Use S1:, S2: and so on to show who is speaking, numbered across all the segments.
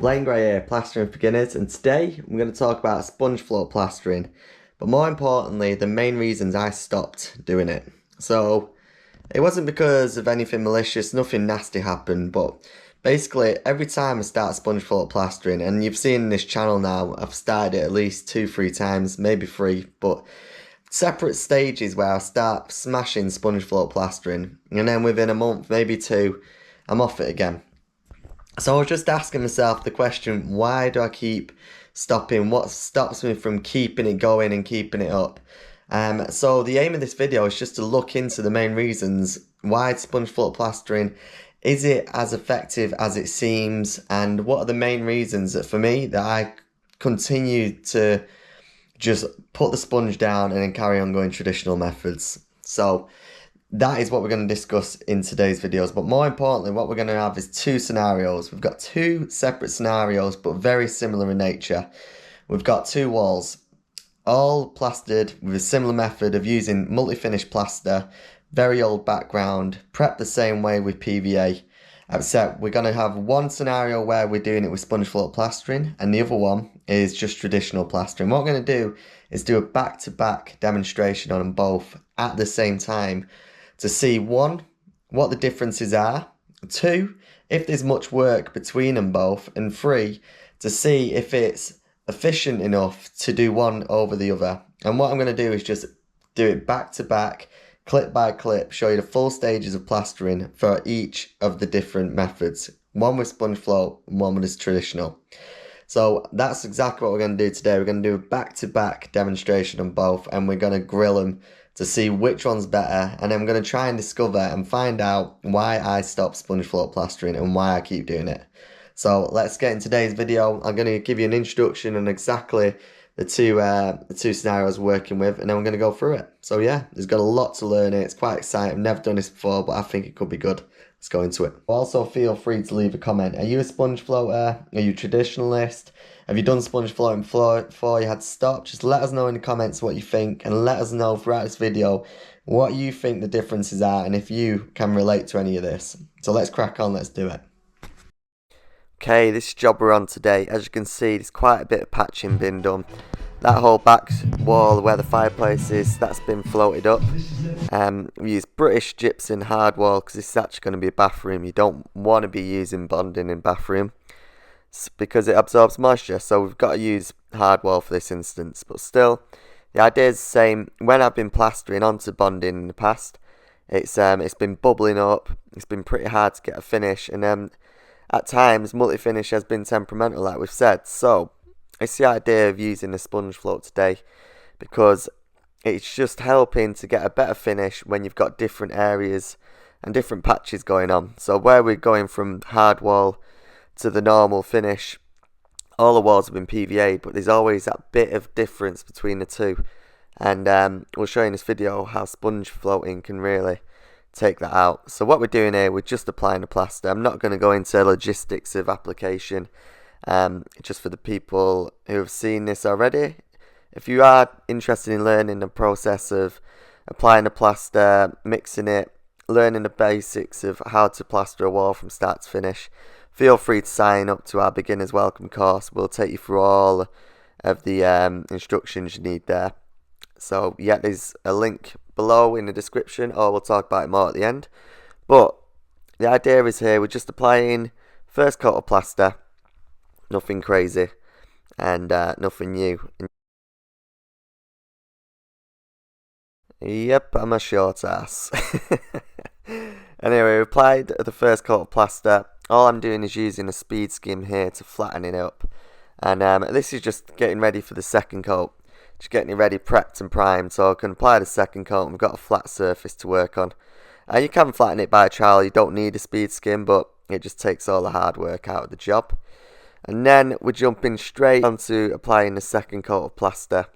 S1: Blaine Gray here, Plastering for Beginners, and today I'm going to talk about sponge float plastering, but more importantly, the main reasons I stopped doing it. So, it wasn't because of anything malicious, nothing nasty happened, but basically every time I start sponge float plastering, and you've seen in this channel now, I've started it at least 2-3 times, maybe 3, but separate stages where I start smashing sponge float plastering, and then within a month, maybe 2, I'm off it again. So I was just asking myself the question, why do I keep stopping? What stops me from keeping it going and keeping it up? So the aim of this video is just to look into the main reasons why sponge float plastering, is it as effective as it seems, and what are the main reasons that for me that I continue to just put the sponge down and then carry on going traditional methods. So that is what we're going to discuss in today's videos, but more importantly what we're going to have is 2 scenarios. We've got 2 separate scenarios but very similar in nature. We've got 2 walls all plastered with a similar method of using multi-finish plaster, very old background, prepped the same way with PVA, except we're going to have one scenario where we're doing it with sponge float plastering and the other one is just traditional plastering. What we're going to do is do a back-to-back demonstration on them both at the same time to see 1, what the differences are, 2, if there's much work between them both, and 3, to see if it's efficient enough to do one over the other. And what I'm going to do is just do it back to back, clip by clip, show you the full stages of plastering for each of the different methods. One with sponge float and one with traditional. So that's exactly what we're going to do today. We're going to do a back-to-back demonstration on both, and we're going to grill them to see which one's better, and then I'm going to try and discover and find out why I stopped sponge float plastering and why I keep doing it. So let's get in today's video. I'm going to give you an introduction on exactly the two scenarios we're working with, and then we're going to go through it. So yeah, there's got a lot to learn here. It's quite exciting. I've never done this before, but I think it could be good. Let's go into it. Also, feel free to leave a comment. Are you a sponge floater? Are you a traditionalist? Have you done sponge floating before you had to stop? Just let us know in the comments what you think, and let us know throughout this video what you think the differences are and if you can relate to any of this. So let's crack on, let's do it. Okay, this job we're on today, as you can see, there's quite a bit of patching been done. That whole back wall where the fireplace is, that's been floated up. We use British gypsum hardwall because this is actually going to be a bathroom. You don't want to be using bonding in bathroom because it absorbs moisture, so we've got to use hardwall for this instance. But still, the idea is the same. When I've been plastering onto bonding in the past, it's been bubbling up. It's been pretty hard to get a finish, and at times multi-finish has been temperamental, like we've said. So it's the idea of using the sponge float today because it's just helping to get a better finish when you've got different areas and different patches going on. So where we're going from hardwall to the normal finish, all the walls have been PVA'd, but there's always that bit of difference between the two, and we'll show you in this video how sponge floating can really take that out. So what we're doing here, we're just applying the plaster. I'm not going to go into logistics of application, just for the people who have seen this already. If you are interested in learning the process of applying the plaster, mixing it, learning the basics of how to plaster a wall from start to finish, feel free to sign up to our beginner's welcome course. We'll take you through all of the instructions you need there. So yeah, there's a link below in the description, or we'll talk about it more at the end. But the idea is here, we're just applying first coat of plaster, nothing crazy and nothing new. Yep, I'm a short ass. Anyway, we applied the first coat of plaster. All I'm doing is using a SPEEDSKIM here to flatten it up, and this is just getting ready for the second coat. Just getting it ready, prepped and primed, so I can apply the second coat and we've got a flat surface to work on. You can flatten it by a trowel, you don't need a SPEEDSKIM, but it just takes all the hard work out of the job. And then we're jumping straight onto applying the second coat of plaster,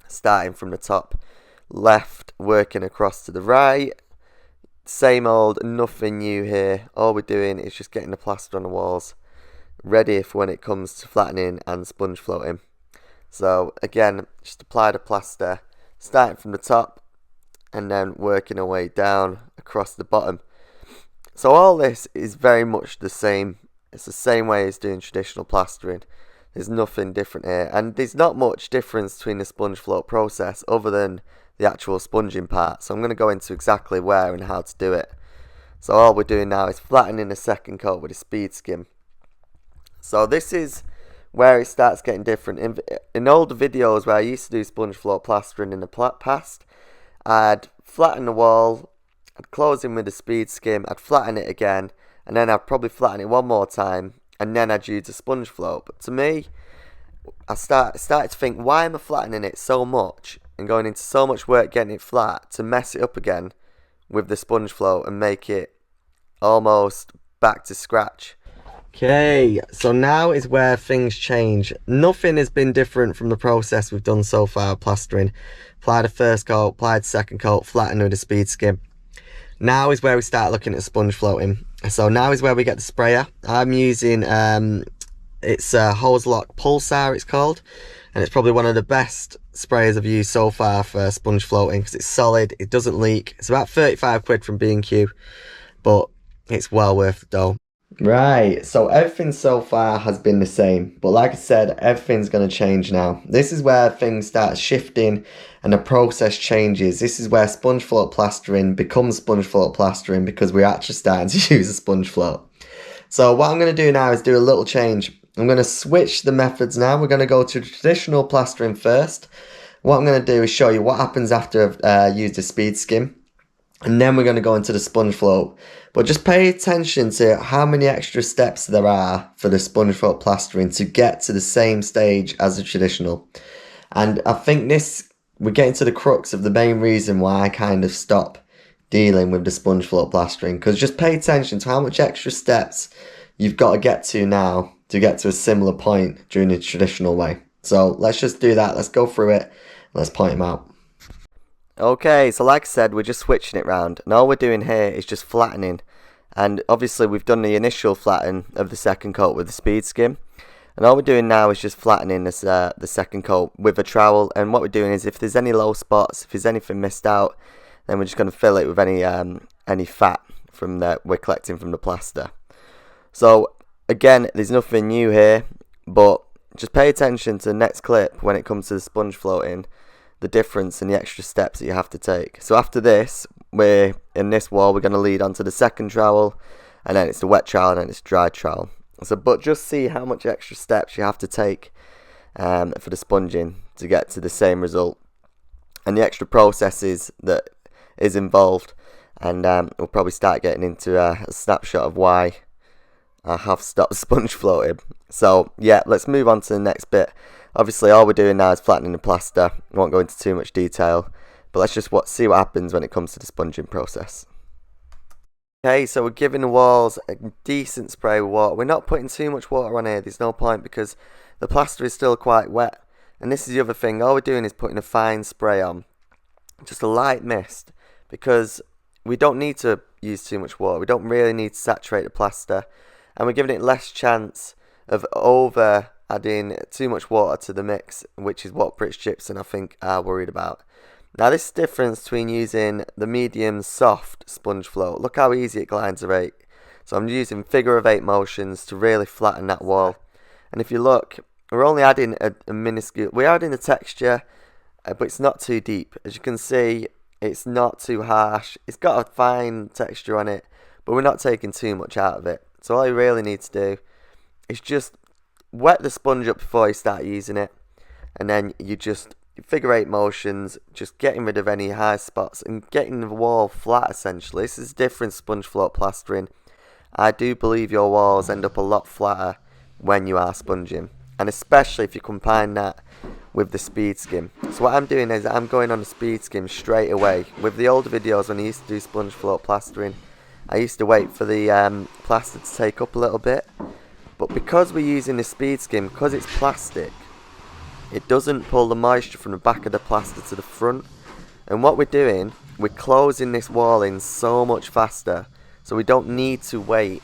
S1: starting from the top left, working across to the right. Same old, nothing new here. All we're doing is just getting the plaster on the walls, ready for when it comes to flattening and sponge floating. So again, just apply the plaster, starting from the top and then working our way down across the bottom. So all this is very much the same It's the same way as doing traditional plastering. There's nothing different here, and there's not much difference between the sponge float process other than the actual sponging part. So I'm going to go into exactly where and how to do it. So all we're doing now is flattening the second coat with a speed skim. So this is where it starts getting different. In older videos where I used to do sponge float plastering in the past, I'd flatten the wall, I'd close in with a speed skim, I'd flatten it again, and then I'd probably flatten it one more time, and then I'd use a sponge float. But to me, I started to think, why am I flattening it so much and going into so much work getting it flat to mess it up again with the sponge float and make it almost back to scratch? Okay, so now is where things change. Nothing has been different from the process we've done so far plastering. Applied a first coat, applied second coat, flattened with a speed skim. Now is where we start looking at sponge floating. So now is where we get the sprayer. I'm using it's a hose lock pulsar, it's called, and it's probably one of the best sprayers I've used so far for sponge floating because it's solid, it doesn't leak. It's about 35 quid from B&Q, but it's well worth the dough. Right, so everything so far has been the same, but like I said, everything's going to change now. This is where things start shifting and the process changes. This is where sponge float plastering becomes sponge float plastering because we're actually starting to use a sponge float. So what I'm going to do now is do a little change. I'm going to switch the methods now. We're going to go to traditional plastering first. What I'm going to do is show you what happens after I've used a speed skim. And then we're going to go into the sponge float. But just pay attention to how many extra steps there are for the sponge float plastering to get to the same stage as the traditional. And I think we're getting to the crux of the main reason why I kind of stop dealing with the sponge float plastering. Because just pay attention to how much extra steps you've got to get to now to get to a similar point during the traditional way. So let's just do that. Let's go through it. Let's point them out. Okay, so like I said, we're just switching it round, and all we're doing here is just flattening. And obviously we've done the initial flatten of the second coat with the speed skim, and all we're doing now is just flattening this the second coat with a trowel. And what we're doing is, if there's any low spots, if there's anything missed out, then we're just going to fill it with any fat from that we're collecting from the plaster. So again, there's nothing new here, but just pay attention to the next clip when it comes to the sponge floating, the difference and the extra steps that you have to take. So after this, in this wall, we're going to lead onto the second trowel, and then it's the wet trowel, and then it's dry trowel. So, but just see how much extra steps you have to take for the sponging to get to the same result, and the extra processes that is involved. And we'll probably start getting into a snapshot of why I have stopped sponge floating. So yeah, let's move on to the next bit. Obviously all we're doing now is flattening the plaster. I won't go into too much detail, but let's just see what happens when it comes to the sponging process. Okay, so we're giving the walls a decent spray with water. We're not putting too much water on here, there's no point, because the plaster is still quite wet. And this is the other thing, all we're doing is putting a fine spray on, just a light mist, because we don't need to use too much water. We don't really need to saturate the plaster, and we're giving it less chance of over adding too much water to the mix, which is what British Gypsum I think are worried about. Now this difference between using the medium soft sponge float, look how easy it glides a 8. So I'm using figure of 8 motions to really flatten that wall. And if you look, we're only adding a minuscule, we're adding a texture, but it's not too deep. As you can see, it's not too harsh. It's got a fine texture on it, but we're not taking too much out of it. So all you really need to do is just wet the sponge up before you start using it, and then you just figure 8 motions, just getting rid of any high spots and getting the wall flat essentially. This is different sponge float plastering. I do believe your walls end up a lot flatter when you are sponging, and especially if you combine that with the speed skim. So what I'm doing is I'm going on the speed skim straight away. With the older videos when I used to do sponge float plastering, I used to wait for the plaster to take up a little bit, but because we're using the speed skim, because it's plastic, it doesn't pull the moisture from the back of the plaster to the front. And what we're doing, we're closing this wall in so much faster, so we don't need to wait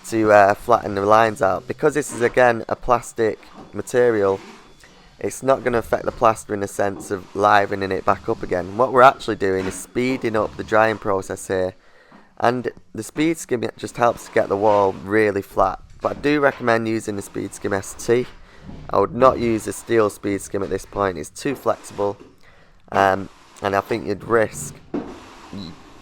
S1: to flatten the lines out. Because this is again a plastic material, it's not going to affect the plaster in the sense of livening it back up again. What we're actually doing is speeding up the drying process here, and the speed skim just helps to get the wall really flat. but I do recommend using the SPEEDSKIM ST. I would not use the steel SPEEDSKIM at this point, it's too flexible, and I think you'd risk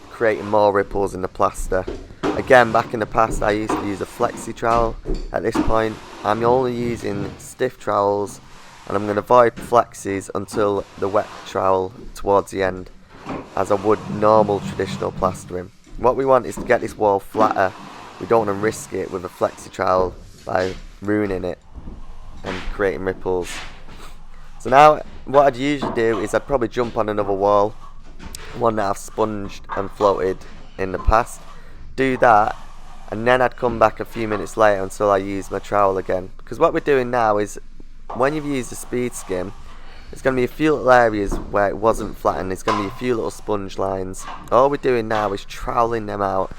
S1: creating more ripples in the plaster. Again, back in the past I used to use a flexi trowel. At this point I'm only using stiff trowels, and I'm going to avoid flexis until the wet trowel towards the end, as I would normal traditional plastering. What we want is to get this wall flatter. We don't want to risk it with a flexi trowel by ruining it and creating ripples. So now what I'd usually do is I'd probably jump on another wall, one that I've sponged and floated in the past, do that, and then I'd come back a few minutes later until I use my trowel again. Because what we're doing now is, when you've used the SPEEDSKIM, there's going to be a few little areas where it wasn't flattened. There's going to be a few little sponge lines. All we're doing now is troweling them out,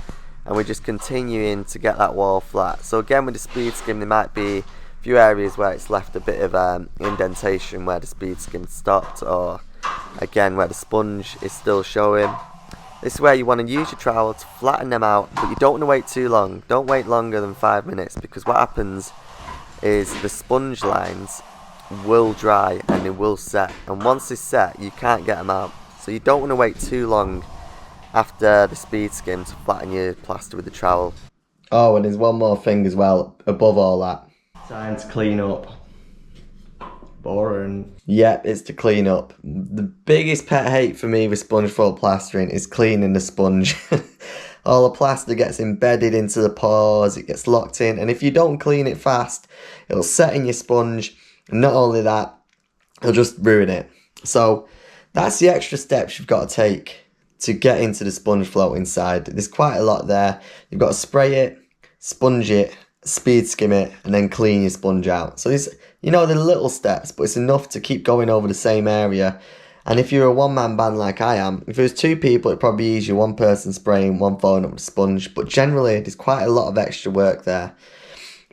S1: and we're just continuing to get that wall flat. So again, with the SPEEDSKIM, there might be a few areas where it's left a bit of indentation where the SPEEDSKIM stopped, or again where the sponge is still showing. This is where you want to use your trowel to flatten them out, but you don't want to wait too long. Don't wait longer than 5 minutes, because what happens is the sponge lines will dry and they will set, and once they set you can't get them out. So you don't want to wait too long after the SPEEDSKIM to flatten your plaster with the trowel. Oh, and there's one more thing as well above all that. Time to clean up. Boring. Yep, it's to clean up. The biggest pet hate for me with sponge float plastering is cleaning the sponge. All the plaster gets embedded into the pores, it gets locked in, and if you don't clean it fast, it'll set in your sponge, and not only that, it'll just ruin it. So that's the extra steps you've got to take to get into the sponge float inside. There's quite a lot there. You've got to spray it, sponge it, SPEEDSKIM it, and then clean your sponge out. So these, you know, they're little steps, but it's enough to keep going over the same area. And if you're a one-man band like I am, if there's two people, it'd probably be easier, one person spraying, one following up with a sponge. But generally, there's quite a lot of extra work there.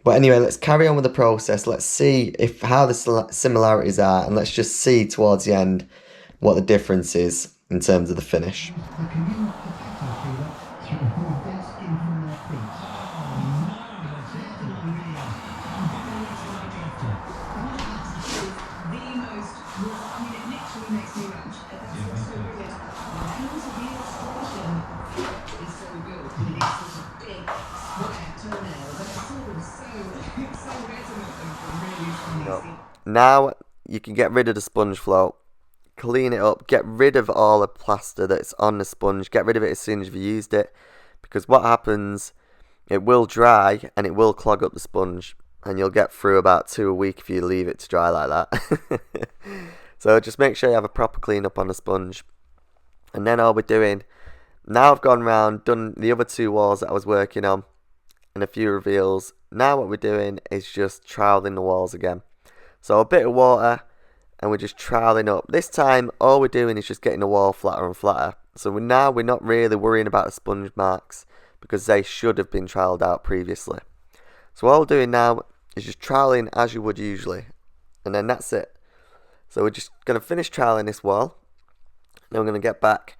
S1: But anyway, let's carry on with the process. Let's see how the similarities are, and let's just see towards the end what the difference is in terms of the finish. Now you can get rid of the sponge float, clean it up, get rid of all the plaster that's on the sponge, get rid of it as soon as you've used it, because what happens, it will dry and it will clog up the sponge, and you'll get through about 2 a week if you leave it to dry like that. So just make sure you have a proper clean up on the sponge. And then all we're doing, now I've gone round, done the other 2 walls that I was working on and a few reveals. Now what we're doing is just troweling the walls again. So a bit of water, and we're just troweling up. This time, all we're doing is just getting the wall flatter and flatter. So we're not really worrying about the sponge marks, because they should have been troweled out previously. So all we're doing now is just troweling as you would usually, and then that's it. So we're just going to finish troweling this wall. Then we're going to get back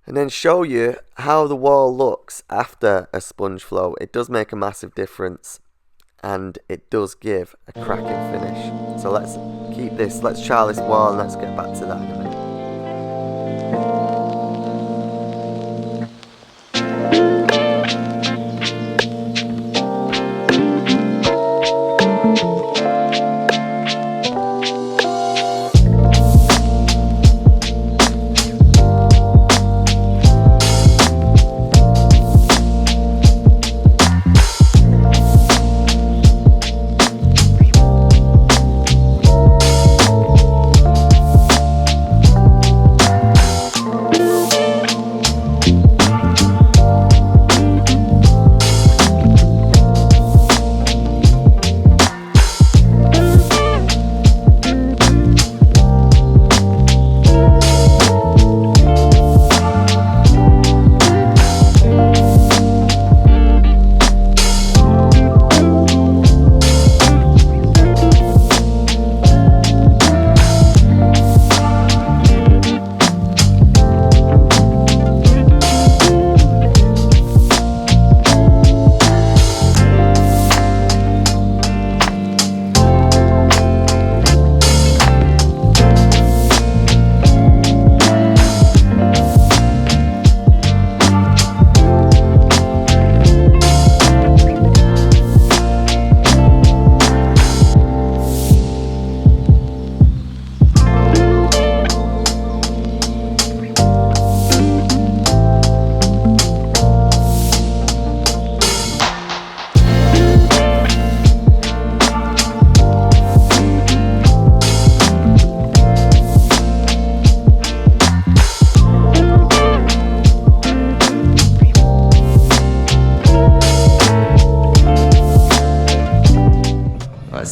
S1: and then show you how the wall looks after a sponge float. It does make a massive difference, and it does give a cracking finish. So let's keep this, let's trowel this wall, and let's get back to that in a minute.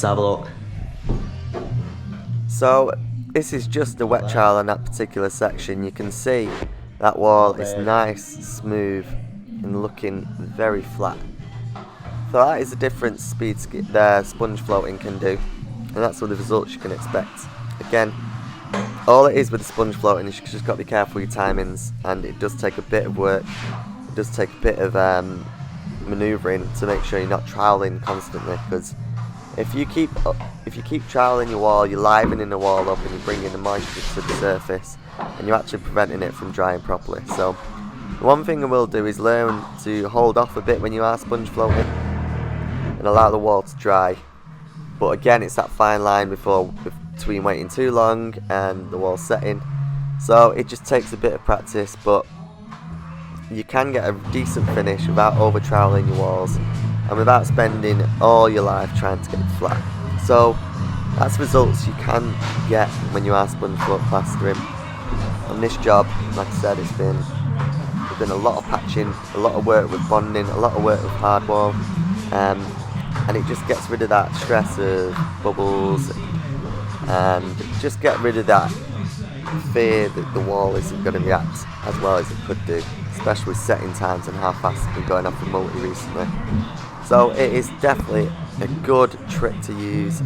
S1: Let's have a look. So this is just the wet trowel on that particular section. You can see that wall is nice, smooth and looking very flat. So that is the difference sponge floating can do, and that's what the results you can expect. Again, all it is with the sponge floating is you just got to be careful with your timings, and it does take a bit of work. It does take a bit of manoeuvring to make sure you're not troweling constantly, because if you keep troweling your wall, you're livening the wall up and you're bringing the moisture to the surface, and you're actually preventing it from drying properly. So the one thing I will do is learn to hold off a bit when you are sponge floating and allow the wall to dry. But again, it's that fine line between waiting too long and the wall setting. So it just takes a bit of practice, but you can get a decent finish without over troweling your walls and without spending all your life trying to get it flat. So that's results you can get when you are sponge float plastering. On this job, like I said, there's been a lot of patching, a lot of work with bonding, a lot of work with hardwall, and it just gets rid of that stress of bubbles and just get rid of that fear that the wall isn't going to react as well as it could do, especially with setting times and how fast it's been going off the multi recently. So it is definitely a good trick to use,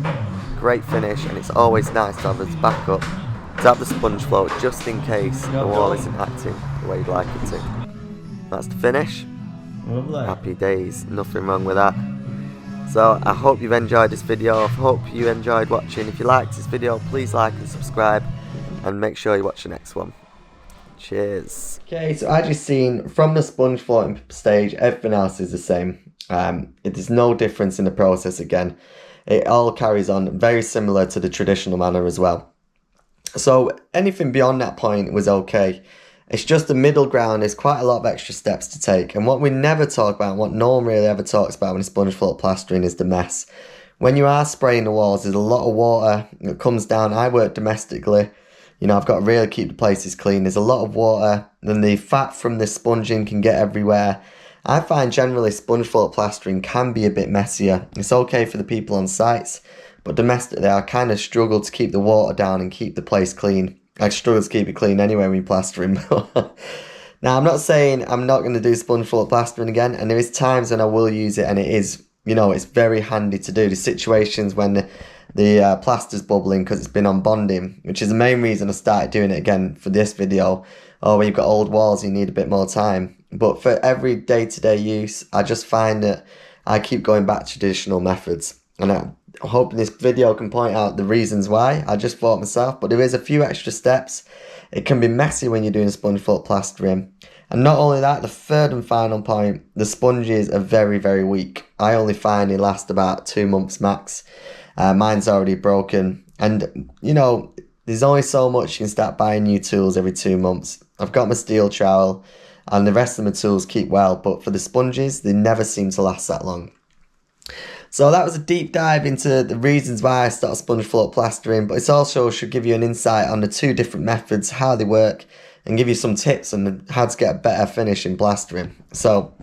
S1: great finish, and it's always nice to have as backup to have the sponge float just in case the wall isn't acting the way you'd like it to. That's the finish.
S2: Lovely.
S1: Happy days, nothing wrong with that. So I hope you've enjoyed this video. I hope you enjoyed watching. If you liked this video, please like and subscribe, and make sure you watch the next one. Cheers. Okay, so as you've seen, from the sponge floating stage, everything else is the same. There's no difference in the process again. It all carries on very similar to the traditional manner as well. So anything beyond that point was okay. It's just the middle ground. There's quite a lot of extra steps to take. And what we never talk about, what no one really ever talks about when it's sponge float plastering, is the mess. When you are spraying the walls, there's a lot of water that comes down. I work domestically. You know, I've got to really keep the places clean. There's a lot of water, and the fat from the sponging can get everywhere. I find generally sponge float plastering can be a bit messier. It's okay for the people on sites, but domestically I kind of struggle to keep the water down and keep the place clean. I struggle to keep it clean anyway when you're plastering. Now, I'm not saying I'm not going to do sponge float plastering again, and there is times when I will use it, and it is, you know, it's very handy to do. The situations when the plaster's bubbling because it's been on bonding, which is the main reason I started doing it again for this video. Or when you've got old walls, you need a bit more time. But for every day-to-day use, I just find that I keep going back to traditional methods. And I'm hoping this video can point out the reasons why. I just thought myself, but there is a few extra steps. It can be messy when you're doing sponge float plastering. And not only that, the third and final point, the sponges are very, very weak. I only find they last about 2 months max. Mine's already broken. And, you know, there's only so much you can start buying new tools every 2 months. I've got my steel trowel, and the rest of my tools keep well, but for the sponges, they never seem to last that long. So that was a deep dive into the reasons why I started sponge float plastering, but it also should give you an insight on the two different methods, how they work, and give you some tips on how to get a better finish in plastering. So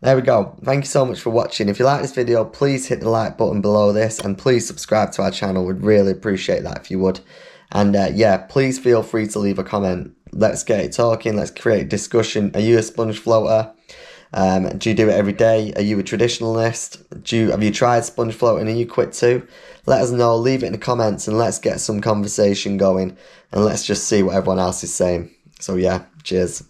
S1: there we go. Thank you so much for watching. If you like this video, please hit the like button below this, and please subscribe to our channel. We'd really appreciate that if you would. And yeah, please feel free to leave a comment. Let's get it talking. Let's create discussion. Are you a sponge floater? Do you do it every day? Are you a traditionalist? Have you tried sponge floating? Are you quit too? Let us know. Leave it in the comments, and let's get some conversation going, and let's just see what everyone else is saying. So yeah, cheers.